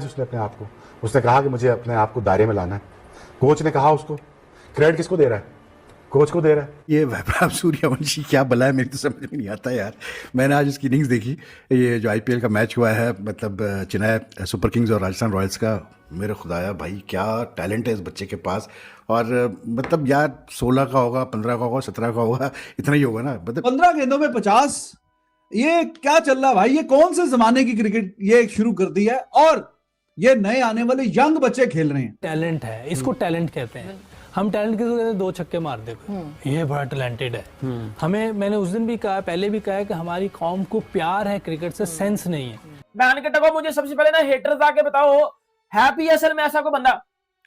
उसने अपने आप को, उसने कहा कि मुझे अपने आप को दायरे में लाना है। कोच ने कहा उसको, क्रेडिट किसको दे रहा है? कोच को दे रहा है। ये वैभव सूर्यवंशी क्या बला है, मेरी तो समझ में नहीं आता यार। मैंने आज इसकी इनिंग्स देखी, ये जो आईपीएल का मैच हुआ है, मतलब चेन्नई सुपर किंग्स और राजस्थान रॉयल्स का। मेरे खुदाया भाई, क्या टैलेंट है इस बच्चे के पास। और मतलब यार 16 का होगा, 15 का होगा, 17 का होगा, इतना ही होगा ना। मतलब 15 गेंदों में 50, ये क्या चल रहा है भाई? ये कौन से जमाने की क्रिकेट ये शुरू कर दी है? और ये नए आने वाले यंग बच्चे खेल रहे हैं। टैलेंट है, इसको टैलेंट कहते हैं। हम टैलेंट किसको कहते हैं? 2 छक्के मार दे, ये बड़ा टैलेंटेड है। हमें, मैंने उस दिन भी कहा, पहले भी कहा है कि हमारी कौम को प्यार है क्रिकेट से, सेंस नहीं है। बहन के टको, मुझे सबसे पहले ना हेटर्स आके बताओ, है पीएसएल में ऐसा कोई बंदा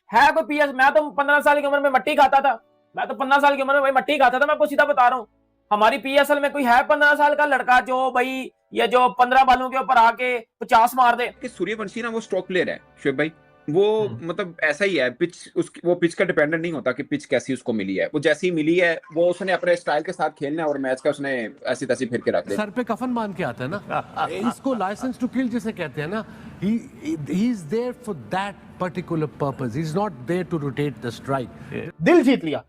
है? कोई पीएस, मैं तो 15 साल की उम्र में मट्टी खाता था, मैं तो 15 साल की उम्र में भाई मट्टी खाता था। मैं आपको सीधा बता रहा हूँ, हमारी पीएसएल में कोई है 15 साल का लड़का जो भाई ये जो 15 बालों के ऊपर आके 50 मार दे? कि सूर्यवंशी ना वो स्ट्रोक प्लेयर है शुएब भाई, वो मतलब ऐसा ही है। पिच उसकी, वो पिच का डिपेंडेंट नहीं होता कि पिच कैसी उसको मिली है, वो जैसी मिली है वो उसने अपने स्टाइल के साथ खेलना है और मैच का उसने ऐसी तैसी फिर के रख दे। सर पे कफन बांध के आता है ना, इसको लाइसेंस टू किल जिसे कहते हैं ना। he is there for that particular purpose, he's not there to rotate the strike. दिल जीत लिया,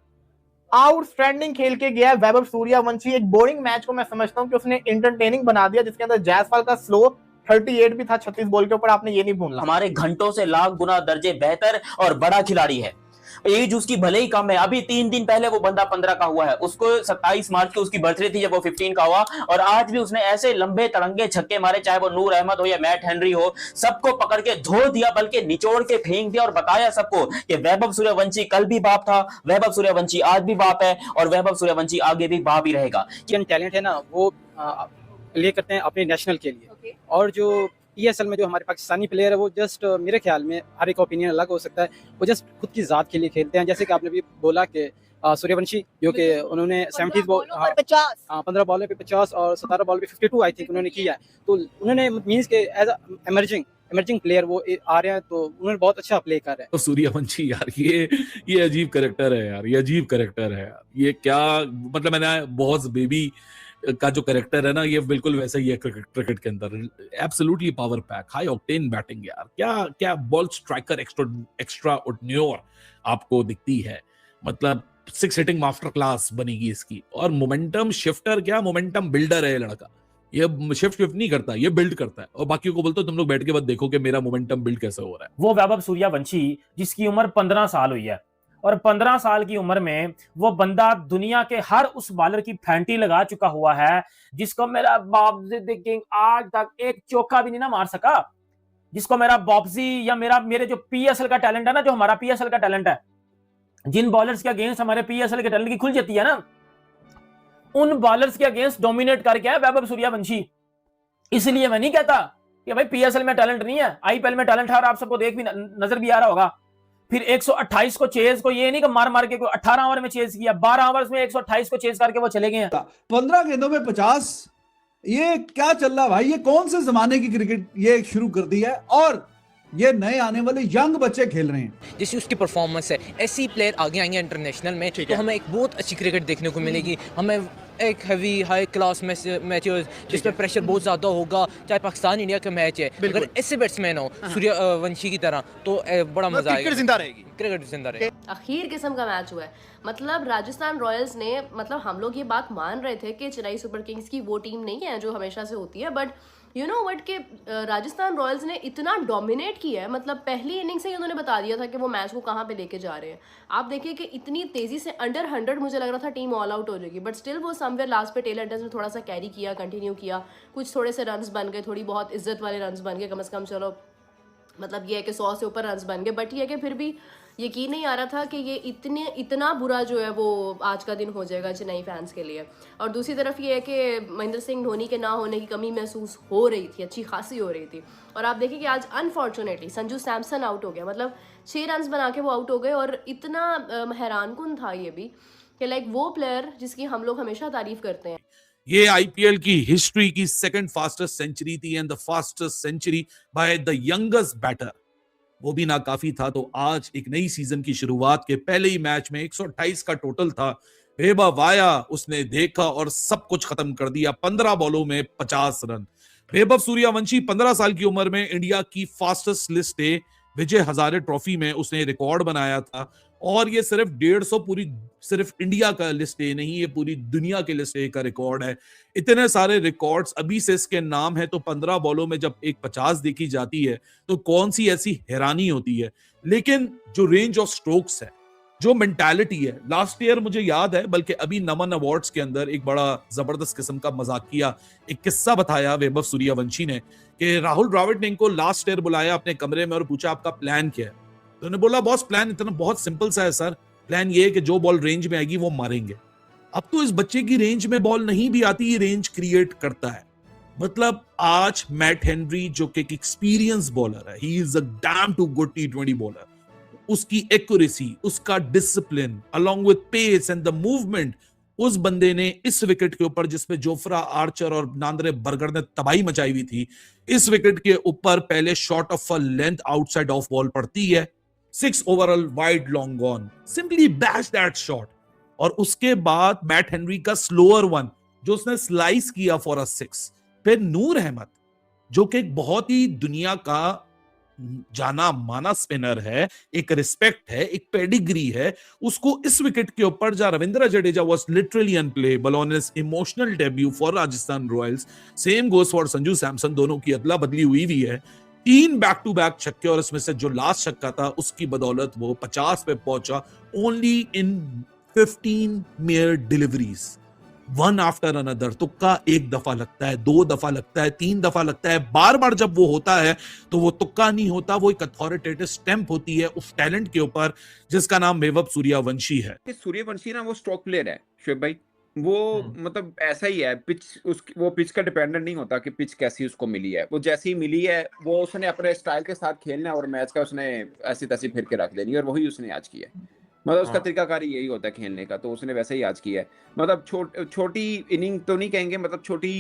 आउटस्टैंडिंग खेल के गया वैभव सूर्यवंशी। एक बोरिंग मैच को मैं समझता हूं कि उसने एंटरटेनिंग बना दिया, जिसके अंदर जायसवाल का स्लो 38 भी था 36 बॉल के ऊपर, आपने ये नहीं भूलना। हमारे घंटों से लाख गुना दर्जे बेहतर और बड़ा खिलाड़ी है। एज उसकी भले ही कम है, अभी 3 दिन पहले वो बंदा 15 का हुआ है, उसको 27 मार्च को उसकी बर्थडे थी जब वो 15 का हुआ, और आज भी उसने ऐसे लंबे तरंगे छक्के मारे, चाहे वो नूर अहमद हो या मैट हेनरी हो, सबको पकड़ के धो दिया, बल्कि निचोड़ के फेंक दिया और बताया सबको कि वैभव सूर्यवंशी कल भी बाप था, वैभव सूर्यवंशी आज भी बाप है और वैभव सूर्यवंशी आगे भी बाप ही रहेगा। टैलेंट है ना, वो प्ले करते हैं अपने नेशनल के लिए। और जो पीएसएल में जो हमारे पाकिस्तानी प्लेयर है, वो जस्ट मेरे ख्याल में, हर एक ओपिनियन अलग हो सकता है, वो जस्ट खुद की जात के लिए खेलते हैं। जैसे कि आपने भी बोला कि सूर्यवंशी जो कि उन्होंने 70 बॉल 15 बॉल पे 50 और 17 बॉल पे 52 आई थिंक उन्होंने किया है, तो उन्होंने मींस के एज इमर्जिंग प्लेयर वो आ रहे हैं, तो उन्होंने बहुत अच्छा प्ले कर रहे हैं। तो सूर्यवंशी यार, ये अजीब कैरेक्टर है यार, ये अजीब कैरेक्टर है यार। ये क्या मतलब, मैंने बॉस बेबी का जो कैरेक्टर है ना, ये बिल्कुल वैसा ही है क्रिकेट के अंदर। Absolutely power pack, high octane batting यार। क्या बॉल स्ट्राइकर एक्स्ट्रा ऑर्डिनरी आपको दिखती है। मतलब 6 हिटिंग मास्टर क्लास बनेगी इसकी। और मोमेंटम शिफ्टर, क्या मोमेंटम बिल्डर है ये लड़का। ये शिफ्ट नहीं करता, ये बिल्ड करता है। और बाकियों को बोलता है तुम लोग बैठ के बाद देखो कि मेरा मोमेंटम बिल्ड कैसे हो रहा है। वो वैभव सूर्यवंशी जिसकी उम्र 15 साल हुई है, और 15 साल की उम्र में वो बंदा दुनिया के हर उस बॉलर की फैंटी लगा चुका हुआ है, जिसको मेरा बापजी किंग आज तक एक चौका भी नहीं ना मार सका। जिसको मेरा बापजी या मेरे जो पीएसएल का टैलेंट है ना, जो हमारा पीएसएल का टैलेंट है, जिन बॉलर्स के अगेंस्ट हमारे पीएसएल के टैलेंट की खुल जाती है ना, उन बॉलर्स के अगेंस्ट डोमिनेट करके है वैभव सूर्यवंशी। इसलिए मैं नहीं कहता कि भाई पीएसएल में टैलेंट नहीं है, आईपीएल में टैलेंट है, और आप सबको देख भी नजर भी आ रहा होगा। फिर 128 को चेज को, ये नहीं कि मार के कोई 18 ओवर में चेज किया, 12 ओवर्स में 128 को चेज करके वो चले गए हैं। 15 गेंदों में 50, ये क्या चल रहा है भाई? ये कौन से जमाने की क्रिकेट ये शुरू कर दी है? और ये नए आने वाले यंग बच्चे खेल रहे हैं। जैसी उसकी परफॉर्मेंस है, ऐसी प्लेयर आगे आएंगे इंटरनेशनल में, तो हमें एक बहुत अच्छी क्रिकेट देखने को मिलेगी। हमें एक हैवी हाई क्लास मैच जिसमें प्रेशर बहुत ज़्यादा होगा, चाहे पाकिस्तान इंडिया का मैच है, अगर ऐसे बैट्समैन हो सूर्यवंशी की तरह, तो बड़ा मजा आएगा, जिंदा रहेगी क्रिकेट, जिंदा रहेगी। आखिर किस्म का मैच हुआ है। मतलब राजस्थान रॉयल्स ने, मतलब हम लोग ये बात मान रहे थे कि चेन्नई सुपर किंग्स की वो टीम नहीं है जो हमेशा से होती है, बट यू नो व्हाट के राजस्थान रॉयल्स ने इतना डोमिनेट किया है। मतलब पहली इनिंग से ही उन्होंने बता दिया था कि वो मैच को कहाँ पे लेके जा रहे हैं। आप देखिए कि इतनी तेजी से अंडर 100 मुझे लग रहा था टीम ऑल आउट हो जाएगी, बट स्टिल वो समवेयर लास्ट पे टेल एंडर्स ने थोड़ा सा कैरी किया, कंटिन्यू किया, कुछ थोड़े से रन्स बन गए, थोड़ी बहुत इज्जत वाले रन्स बन गए, कम से कम चलो मतलब ये है कि 100 से ऊपर रन्स बन गए। बट ये है कि फिर भी यकीन नहीं आ रहा था कि ये इतना बुरा जो है वो आज का दिन हो जाएगा चेन्नई फैंस के लिए। और दूसरी तरफ ये है कि महेंद्र सिंह धोनी के ना होने की कमी महसूस हो रही थी, अच्छी खासी हो रही थी। और आप देखिए कि आज अनफॉर्चुनेटली संजू सैमसन आउट हो गया, मतलब 6 रन्स बना के वो आउट हो गए। और इतना हैरानकुन था ये भी कि लाइक वो प्लेयर जिसकी हम लोग हमेशा तारीफ करते हैं। ये आईपीएल की हिस्ट्री की 2nd फास्टेस्ट सेंचुरी थी and the fastest century by the youngest batter. वो भी नाकाफी था, तो आज एक नई सीजन की शुरुआत के पहले ही मैच में 128 का टोटल था। बेबा वाया उसने देखा और सब कुछ खत्म कर दिया। 15 बॉलों में 50 रन। वैभव सूर्यवंशी 15 साल की उम्र में इंडिया की fastest list A Vijay Hazare trophy में उसने रिकॉर्ड बनाया था। और ये सिर्फ 150 पूरी सिर्फ इंडिया का लिस्ट ए नहीं, ये पूरी दुनिया के लिस्ट ए का रिकॉर्ड है। इतने सारे रिकॉर्ड्स अभी से इसके नाम है, तो 15 बॉलों में जब एक 50 देखी जाती है तो कौन सी ऐसी हैरानी होती है। लेकिन जो रेंज ऑफ स्ट्रोक्स है, जो मेंटालिटी है, लास्ट ईयर मुझे याद है, बल्कि अभी नमन अवार्ड्स के अंदर एक बड़ा जबरदस्त किस्म का मजाकिया एक किस्सा बताया वैभव सूर्यवंशी ने कि राहुल द्रविड़ ने इनको लास्ट ईयर बुलाया अपने कमरे में और पूछा आपका प्लान क्या है। तो उन्होंने बोला बॉस प्लान इतना बहुत सिंपल सा है सर, प्लान ये है कि जो बॉल रेंज में आएगी वो मारेंगे। अब तो इस बच्चे की रेंज में बॉल नहीं भी आती, ये रेंज क्रिएट करता है। मतलब आज मैट हेनरी जो कि एक एक्सपीरियंस बॉलर है, he is a damn too good T20 bowler, उसकी एक्यूरेसी, उसका discipline along with pace and the movement, उस बंदे ने इस विकेट के ऊपर जिसपे जोफ्रा आर्चर और नांद्रे बर्गर ने तबाही मचाई हुई थी, इस विकेट के ऊपर पहले shot of a length outside of ball पड़ती है, 6 overall wide long gone, simply bash that shot. और उसके बाद मैट हेनरी का स्लोअर वन जो उसने स्लाइस किया फॉर अ 6। फिर नूर अहमद जो कि एक बहुत ही दुनिया का जाना माना स्पिनर है, एक रिस्पेक्ट है, एक पेडिग्री है, उसको इस विकेट के ऊपर जहां Ravindra Jadeja was literally unplayable on his emotional debut for Rajasthan Royals, same goes for Sanju Samson, दोनों की अदला बदली हुई भी है। 3 बैक टू बैक छक्के और इसमें से जो लास्ट छक्का था उसकी बदौलत वो 50 पे पहुंचा, only in 15 mayor deliveries, one after another. तुक्का एक दफा लगता है, 2 दफा लगता है, 3 दफा लगता है, बार बार जब वो होता है तो वो तुक्का नहीं होता, वो एक अथॉरिटेटिव स्टैंप होती है उस टैलेंट के ऊपर जिसका नाम वैभव सूर्यवंशी है। सूर्यवंशी ना वो स्ट्रोक प्लेयर है शुएब भाई, वो मतलब ऐसा ही है, पिच उसकी वो पिच का डिपेंडेंट नहीं होता कि पिच कैसी उसको मिली है, वो जैसी ही मिली है वो उसने अपने स्टाइल के साथ खेलना है और मैच का उसने ऐसी तैसी फिर के रख देनी है, और वही उसने आज किया है। मतलब उसका तरीकाकार यही होता है खेलने का, तो उसने वैसे ही आज किया है। मतलब छोटी इनिंग तो नहीं कहेंगे, मतलब छोटी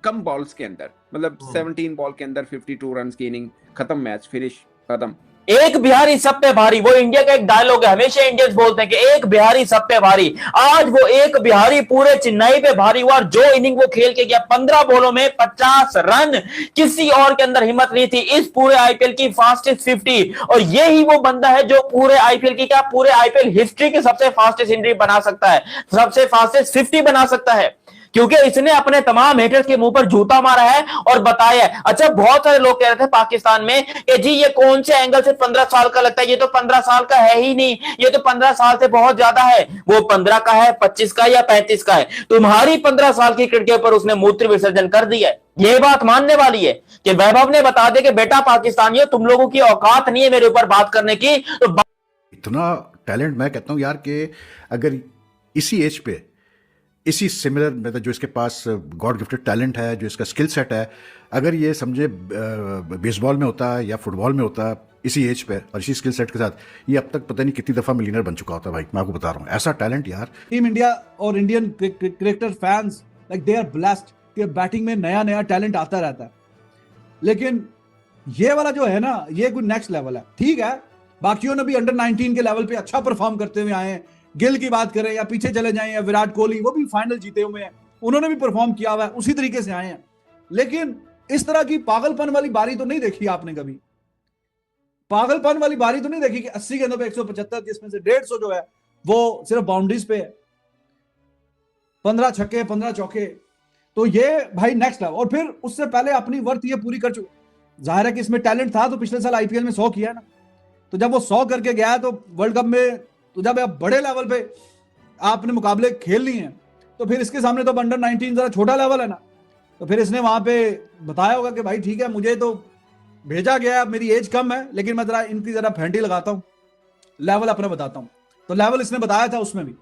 कम बॉल्स के अंदर, मतलब 17 बॉल के अंदर 52 रन की इनिंग, खत्म मैच, फिनिश, खत्म। एक बिहारी सब पे भारी, वो इंडिया का एक डायलॉग है, हमेशा इंडियंस बोलते हैं कि एक बिहारी सब पे भारी। आज वो एक बिहारी पूरे चेन्नई पे भारी हुआ, और जो इनिंग वो खेल के गया 15 बॉलों में 50 रन, किसी और के अंदर हिम्मत नहीं थी। इस पूरे आईपीएल की फास्टेस्ट 50, और ये ही वो बंदा है जो पूरे आईपीएल की क्या पूरे आईपीएल हिस्ट्री के सबसे फास्टेस्ट सेंचुरी बना सकता है, सबसे फास्टेस्ट 50 बना सकता है, क्योंकि इसने अपने तमाम हेटर्स के मुंह पर जूता मारा है और बताया है। अच्छा, बहुत सारे लोग कह रहे थे पाकिस्तान में कि जी ये कौन से एंगल से 15 साल का लगता है, ये तो 15 साल का है ही नहीं, ये तो 15 साल से बहुत ज्यादा है। वो 15 का है, 25 का या 35 का है, तुम्हारी 15 साल की क्रिकेट के ऊपर उसने मूत्र विसर्जन कर दिया है। ये बात मानने वाली है कि वैभव ने बता दे कि बेटा पाकिस्तानियों, तुम लोगों की औकात नहीं है मेरे ऊपर बात करने की। तो इतना टैलेंट, मैं कहता हूं यार कि अगर इसी एज पे इसी सिमिलर, मतलब जो इसके पास गॉड गिफ्टेड टैलेंट है, जो इसका स्किल सेट है, अगर ये समझे बेसबॉल में होता है या फुटबॉल में होता है इसी एज पे और इसी स्किल सेट के साथ, ये अब तक पता नहीं कितनी दफा मिलियनर बन चुका होता है भाई, मैं आपको बता रहा हूँ। ऐसा टैलेंट यार, टीम इंडिया और Indian cricketer fans like they are blessed कि बैटिंग में नया नया टैलेंट आता रहता है। लेकिन ये वाला जो है ना, ये कोई नेक्स्ट लेवल है। ठीक है, बाकियों ने भी अंडर 19 के लेवल पे अच्छा परफॉर्म करते हुए आए हैं। गिल की बात करें या पीछे चले जाएं, या विराट कोहली, वो भी फाइनल जीते हुए हैं, उन्होंने भी परफॉर्म किया हुआ है, उसी तरीके से आए हैं। लेकिन इस तरह की पागलपन वाली बारी तो नहीं देखी आपने कभी। पागलपन वाली बारी तो नहीं देखी कि 80 गेंदों पे 175, जिसमें से 150 जो है वो सिर्फ बाउंड्रीज पे है, 15 छक्के 15 चौके। तो ये भाई नेक्स्ट लेवल। और फिर उससे पहले अपनी वर्थ ये पूरी कर चुके। जाहिर है कि इसमें टैलेंट था, तो पिछले साल आईपीएल में 100 किया है ना, तो जब वो 100 करके गया है, तो वर्ल्ड कप में तो जब आप बड़े लेवल पे आपने मुकाबले खेल लिए हैं, तो फिर इसके सामने तो अंडर 19 जरा छोटा लेवल है ना। तो फिर इसने वहां पे बताया होगा कि भाई ठीक है, मुझे तो भेजा गया, मेरी एज कम है, लेकिन मैं जरा इनकी जरा फेंटी लगाता हूं, लेवल अपना बताता हूं। तो लेवल इसने बताया था उसमें भी,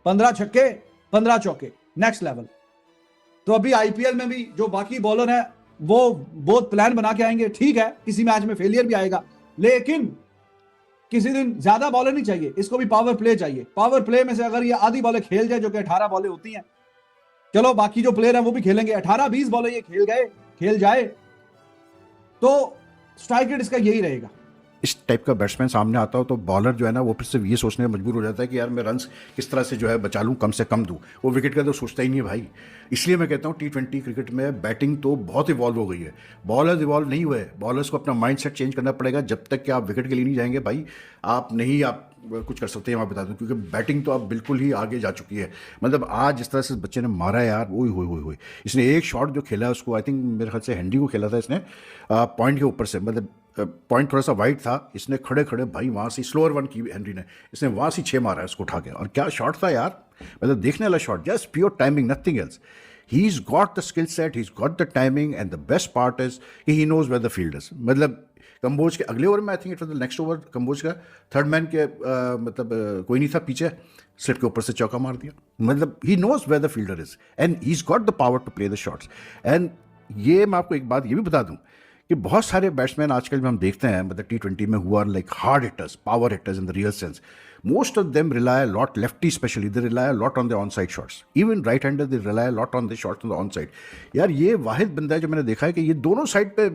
15 छक्के 15 चौके, नेक्स्ट लेवल। तो अभी आईपीएल में भी जो बाकी बॉलर है वो बहुत प्लान बना के आएंगे। ठीक है, किसी मैच में फेलियर भी आएगा, लेकिन किसी दिन ज्यादा बॉलर नहीं चाहिए, इसको भी पावर प्ले चाहिए। पावर प्ले में से अगर ये आधी बॉलें खेल जाए, जो कि 18 बॉलें होती हैं, चलो बाकी जो प्लेयर हैं वो भी खेलेंगे, 18-20 बॉलें ये खेल जाए, तो स्ट्राइक रेट इसका यही रहेगा। इस टाइप का बैट्समैन सामने आता हो तो बॉलर जो है ना वो फिर सिर्फ ये सोचने में मजबूर हो जाता है कि यार मैं रन्स किस तरह से जो है बचा लूँ, कम से कम दूँ। वो विकेट का तो सोचता ही नहीं है भाई। इसलिए मैं कहता हूँ T20 क्रिकेट में बैटिंग तो बहुत इवॉल्व हो गई है, बॉलर्स इवॉल्व नहीं हुए। बॉलर्स को अपना माइंड सेट चेंज करना पड़ेगा। जब तक कि आप विकेट के लिए नहीं जाएंगे भाई, आप नहीं आप कुछ कर सकते हैं, मैं बता दूं, क्योंकि बैटिंग तो अब बिल्कुल ही आगे जा चुकी है। मतलब आज जिस तरह से इस बच्चे ने मारा है यार, ओए होए होए होए। इसने एक शॉट जो खेला है उसको, आई थिंक मेरे ख्याल से हेनरी को खेला था इसने, पॉइंट के ऊपर से, मतलब पॉइंट थोड़ा सा वाइड था, इसने खड़े खड़े भाई वहाँ से स्लोअर वन की हेनरी ने, इसने वहाँ से 6 मारा है उसको उठा के। और क्या शॉट था यार, मतलब देखने वाला shot, just pure timing, nothing else. He's got the skill set, he's got the timing, and the best part is he knows where the field is. मतलब कंबोज के अगले ओवर में, I think it was the next over, Kamboj का third man के कोई नहीं था पीछे, स्लिप के ऊपर से चौका मार दिया। मतलब he knows where the fielder is and he is got the power to play the shots. And ये मैं आपको एक बात ये भी बता दूं कि बहुत सारे बैट्समैन आजकल में हम देखते हैं, मतलब T20 में, हुआ like hard hitters, power hitters in the real sense. Most of them rely a lot, lefty especially, they rely a lot on the onside shots. Even right-hander, they rely a lot on the shots on the onside. यार ये वाहिद बंदा है जो मैंने देखा है कि ये दोनों साइड पे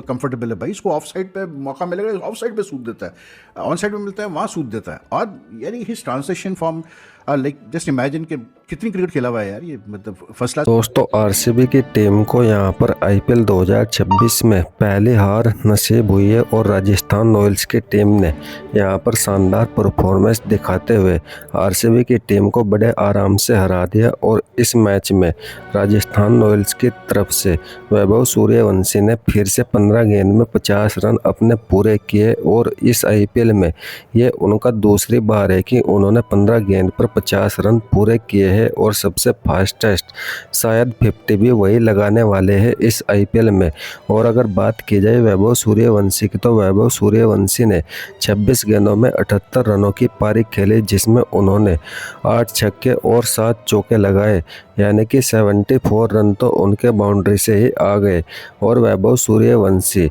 कंफर्टेबल है भाई। इसको ऑफ साइड पे मौका मिलेगा, ऑफ साइड पे सूट देता है, ऑन साइड में मिलता है वहाँ सूट देता है। और यानी his translation form, like just imagine कि कितनी क्रिकेट खेला हुआ है यार ये, मतलब फर्स्ट क्लास। दोस्तों आरसीबी की टीम को यहाँ पर आईपीएल 2026 में पहली हार नसीब हुई है और राजस्थान रॉयल्स की टीम ने यहाँ पर शानदार परफॉर्मेंस दिखाते हुए आरसीबी की टीम को बड़े आराम से हरा दिया। और इस मैच में राजस्थान रॉयल्स की तरफ से वैभव सूर्यवंशी ने फिर से 15 गेंद में 50 रन अपने पूरे किए और इस आईपीएल में ये उनका दूसरी बार है कि उन्होंने 15 गेंद पर 50 रन पूरे किए हैं और सबसे फास्टेस्ट शायद 50 भी वही लगाने वाले हैं इस आईपीएल में। और अगर बात की जाए वैभव सूर्यवंशी की, तो वैभव सूर्यवंशी ने 26 गेंदों में 78 रनों की पारी खेली, जिसमें उन्होंने 8 छक्के और 7 चौके लगाए, यानी कि 74 रन तो उनके बाउंड्री से ही आ गए। और वैभव सूर्यवंशी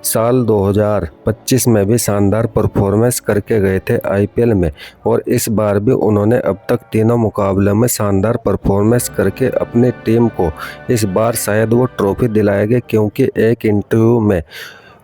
साल 2025 में भी शानदार परफॉर्मेंस करके गए थे आईपीएल में और इस बार भी उन्होंने अब तक तीनों मुकाबलों में शानदार परफॉर्मेंस करके अपनी टीम को इस बार शायद वो ट्रॉफी दिलाएंगे, क्योंकि एक इंटरव्यू में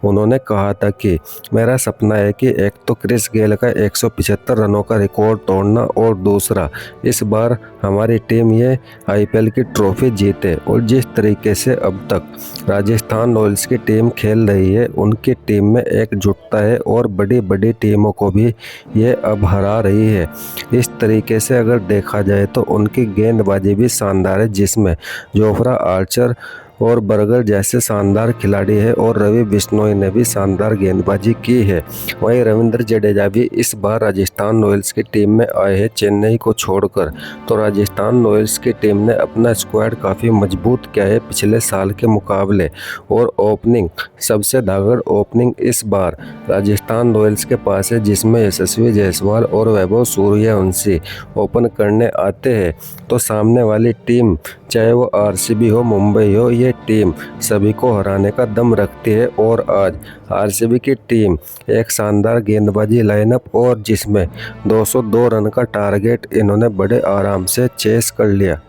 उन्होंने कहा था कि मेरा सपना है कि एक तो क्रिस गेल का 175 रनों का रिकॉर्ड तोड़ना और दूसरा इस बार हमारी टीम ये आईपीएल की ट्रॉफी जीते। और जिस तरीके से अब तक राजस्थान रॉयल्स की टीम खेल रही है, उनकी टीम में एकजुटता है और बड़ी बड़ी टीमों को भी ये अब हरा रही है। इस तरीके से अगर देखा जाए तो उनकी गेंदबाजी भी शानदार है, जिसमें जोफ्रा आर्चर और बर्गर जैसे शानदार खिलाड़ी है और रवि बिश्नोई ने भी शानदार गेंदबाजी की है। वहीं रविंद्र जडेजा भी इस बार राजस्थान रॉयल्स की टीम में आए हैं चेन्नई को छोड़कर। तो राजस्थान रॉयल्स की टीम ने अपना स्क्वाड काफ़ी मजबूत किया है पिछले साल के मुकाबले और ओपनिंग सबसे धागड़ ओपनिंग इस बार राजस्थान रॉयल्स के पास है, जिसमें यशस्वी जायसवाल और वैभव सूर्यवंशी ओपन करने आते हैं। तो सामने वाली टीम चाहे वो आरसीबी हो, मुंबई हो, ये टीम सभी को हराने का दम रखती है। और आज आरसीबी की टीम एक शानदार गेंदबाजी लाइनअप और जिसमें 202 रन का टारगेट इन्होंने बड़े आराम से चेस कर लिया।